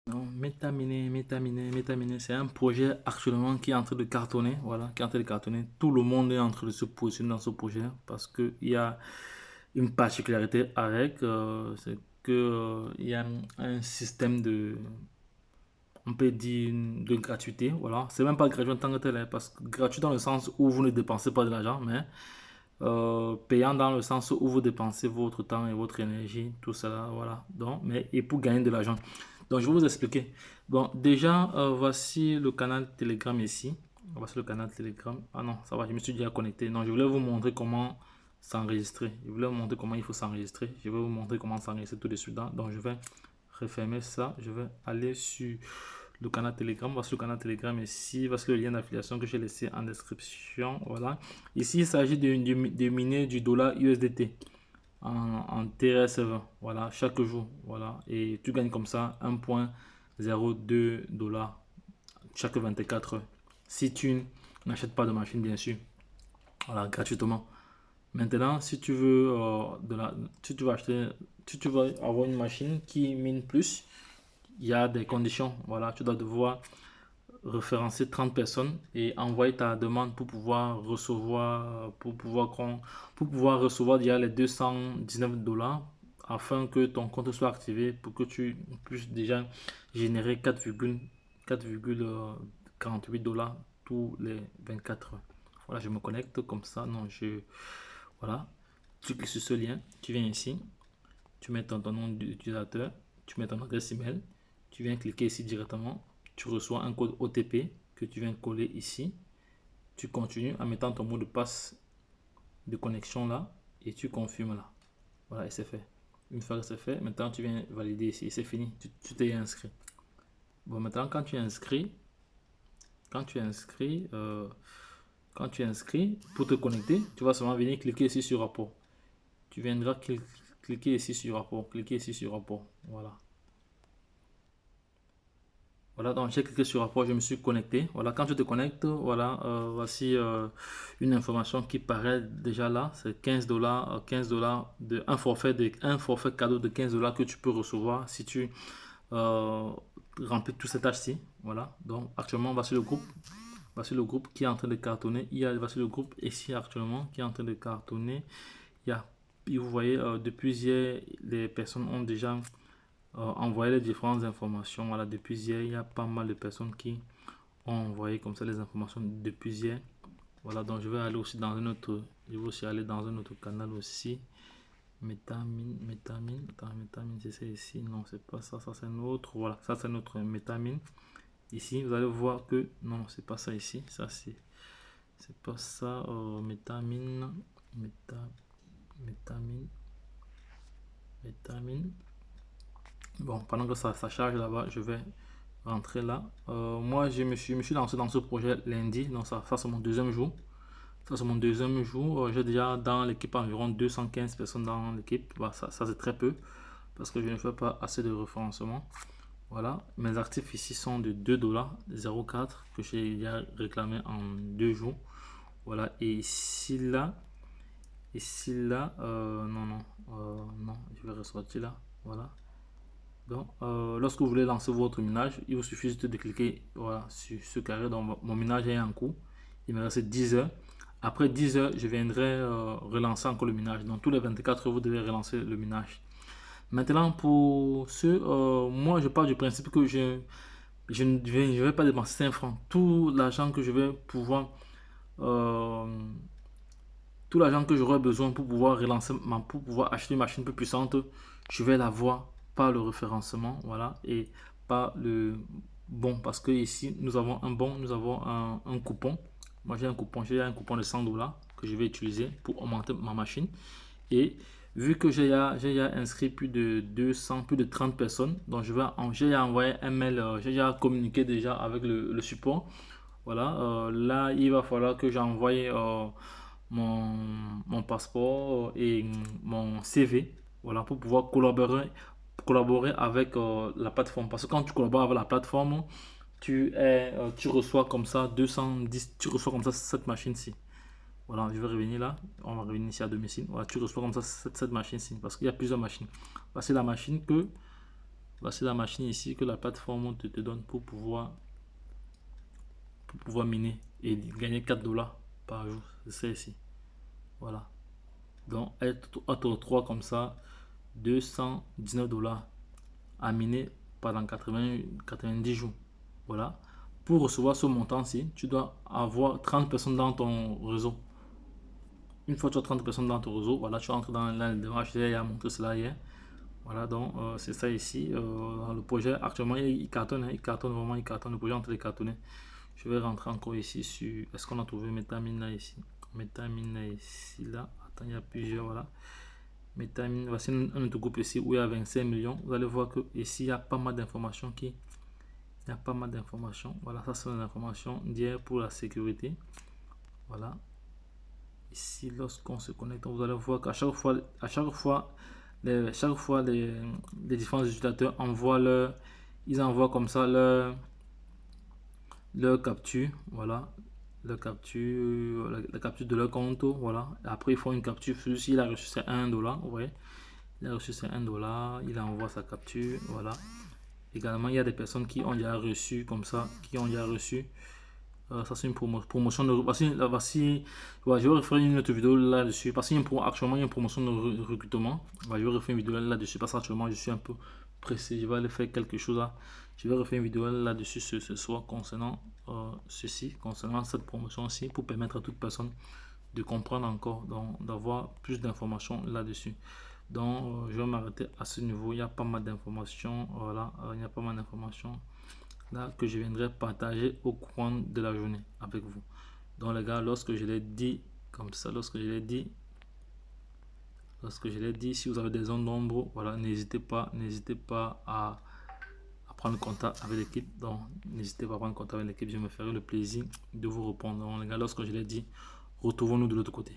Non, Metaminé, c'est un projet actuellement qui est en train de cartonner, voilà, qui est en train de cartonner. Tout le monde est en train de se positionner dans ce projet parce qu'il y a une particularité avec, c'est que il y a un système de, on peut dire, de gratuité, voilà. C'est même pas gratuit en tant que tel, hein, parce que gratuit dans le sens où vous ne dépensez pas de l'argent, mais payant dans le sens où vous dépensez votre temps et votre énergie, tout cela, voilà. Donc, mais et pour gagner de l'argent. Donc, je vais vous expliquer. Bon, déjà, voici le canal Telegram ici. Voici le canal Telegram. Ah non, ça va, je me suis déjà connecté. Non, je voulais vous montrer comment s'enregistrer. Je voulais vous montrer comment il faut s'enregistrer. Je vais vous montrer comment s'enregistrer tout de suite. Donc, je vais refermer ça. Je vais aller sur le canal Telegram. Voici le canal Telegram ici. Voici le lien d'affiliation que j'ai laissé en description. Voilà. Ici, il s'agit de miner du dollar USDT en TRS20. Voilà, chaque jour. Voilà. Et tu gagnes comme ça 1,02 dollars chaque 24 heures. Si tu n'achètes pas de machine, bien sûr. Voilà, gratuitement. Maintenant, si tu veux si tu veux acheter, si tu veux avoir une machine qui mine plus, il y a des conditions. Voilà, tu dois devoir référencer 30 personnes et envoyer ta demande pour pouvoir recevoir déjà les 219 dollars afin que ton compte soit activé pour que tu puisses déjà générer 4,48 dollars tous les 24 heures. Voilà, je me connecte comme ça. Non, voilà. Tu cliques sur ce lien, tu viens ici, tu mets ton nom d'utilisateur, tu mets ton adresse email, tu viens cliquer ici directement, tu reçois un code OTP que tu viens coller ici, tu continues en mettant ton mot de passe de connexion là et tu confirmes là. Voilà, et c'est fait. Une fois que c'est fait, maintenant tu viens valider ici, c'est fini, tu t'es inscrit. Bon, maintenant quand tu es inscrit, quand tu es inscrit, quand tu es inscrit pour te connecter, tu vas seulement venir cliquer ici sur rapport. Tu viendras cliquer ici sur rapport, cliquer ici sur rapport. Voilà. Voilà, donc j'ai cliqué sur rapport, je me suis connecté. Voilà, quand tu te connectes, voilà, voici une information qui paraît déjà là. C'est 15 dollars, 15 dollars un forfait cadeau de 15 dollars que tu peux recevoir si tu euh, remplis toutes ces tâches-ci. Voilà, donc actuellement, voici le groupe qui est en train de cartonner. Voici le groupe ici actuellement qui est en train de cartonner. Il y a, et vous voyez, depuis hier, les personnes ont déjà envoyer les différentes informations. Voilà, depuis hier, il y a pas mal de personnes qui ont envoyé comme ça les informations depuis hier. Voilà, donc je vais aller aussi dans un autre, je vais aussi aller dans un autre canal aussi. Métamine, c'est ça ici. Non, c'est pas ça, ça c'est notre. Voilà, ça c'est notre métamine. Ici, vous allez voir que non, c'est pas ça ici. Ça c'est pas ça. Métamine, métamine, métamine. Bon, pendant que ça charge là-bas, je vais rentrer là. Moi, je me suis lancé dans ce projet lundi. Donc, ça c'est mon deuxième jour. Ça, c'est mon deuxième jour. J'ai déjà dans l'équipe environ 215 personnes dans l'équipe. Bah, ça c'est très peu parce que je ne fais pas assez de référencement. Voilà. Mes actifs ici sont de 2 dollars 04 que j'ai déjà réclamé en 2 jours. Voilà. Et non, non, non, je vais ressortir là. Voilà. Donc, lorsque vous voulez lancer votre minage, il vous suffit juste de cliquer voilà, sur ce carré. Donc, mon minage est en cours. Il me reste 10 heures. Après 10 heures, je viendrai relancer encore le minage. Donc, tous les 24 heures, vous devez relancer le minage. Maintenant, pour ce, moi, je pars du principe que je ne vais pas dépenser 5 francs. Euh, tout l'argent que j'aurai besoin pour pouvoir relancer, pour pouvoir acheter une machine plus puissante, je vais l'avoir par le référencement, voilà, et par le bon, parce que ici, nous avons un bon, nous avons un coupon. Moi, j'ai un coupon de 100 dollars que je vais utiliser pour augmenter ma machine. Et vu que j'ai inscrit plus de 200, plus de 30 personnes, donc j'ai envoyé un mail, j'ai déjà communiqué déjà avec le support. Voilà, là, il va falloir que j'envoie mon, mon passeport et mon CV, voilà, pour pouvoir collaborer avec la plateforme. Parce que quand tu collabores avec la plateforme, tu reçois comme ça 210, tu reçois comme ça cette machine-ci. Voilà, je vais revenir là. On va revenir ici à domicile. Voilà, tu reçois comme ça cette machine-ci. Parce qu'il y a plusieurs machines. Parce que la machine que Voici la machine ici que la plateforme te donne pour pouvoir miner et gagner 4 dollars par jour. C'est ça ici. Voilà. Donc, être 3 comme ça, 219 dollars à miner pendant 90 jours. Voilà. Pour recevoir ce montant-ci, tu dois avoir 30 personnes dans ton réseau. Une fois que tu as 30 personnes dans ton réseau, voilà, tu entres dans la démarche. Il y a montré cela hier. Voilà, donc c'est ça ici. Le projet actuellement, il cartonne, hein, il cartonne vraiment, il cartonne. Le projet est en train de cartonner. Je vais rentrer encore ici sur. Est-ce qu'on a trouvé Metamina ici? Metamina ici, là. Attends, il y a plusieurs, voilà. Metamina, voici un autre groupe ici où il y a 25 millions. Vous allez voir que ici, il y a pas mal d'informations qui. Il y a pas mal d'informations. Voilà, ça c'est l'information d'hier pour la sécurité. Voilà. Ici, lorsqu'on se connecte, vous allez voir qu'à chaque fois, les différents utilisateurs envoient ils envoient comme ça leur capture, voilà, la capture de leur compte, voilà. Après, ils font une capture, s'il a reçu c'est 1 dollar, vous voyez, il a reçu c'est 1 dollar, il envoie sa capture, voilà. Également, il y a des personnes qui ont déjà reçu comme ça, qui ont déjà reçu. Ça c'est une promotion de. Voici, ouais, je vais refaire une autre vidéo là-dessus. Parce qu'actuellement, il y a une promotion de recrutement. Ouais, je vais refaire une vidéo là-dessus. Parce qu'actuellement, je suis un peu pressé. Je vais aller faire quelque chose là. Je vais refaire une vidéo là-dessus ce soir concernant ceci, concernant cette promotion-ci, pour permettre à toute personne de comprendre encore, d'avoir plus d'informations là-dessus. Donc, je vais m'arrêter à ce niveau. Il y a pas mal d'informations. Voilà, il y a pas mal d'informations là que je viendrai partager au courant de la journée avec vous. Donc les gars, lorsque je l'ai dit comme ça, lorsque je l'ai dit, si vous avez des zones d'ombre, voilà, n'hésitez pas à prendre contact avec l'équipe. Donc n'hésitez pas à prendre contact avec l'équipe, je me ferai le plaisir de vous répondre. Donc les gars, lorsque je l'ai dit, retrouvons-nous de l'autre côté.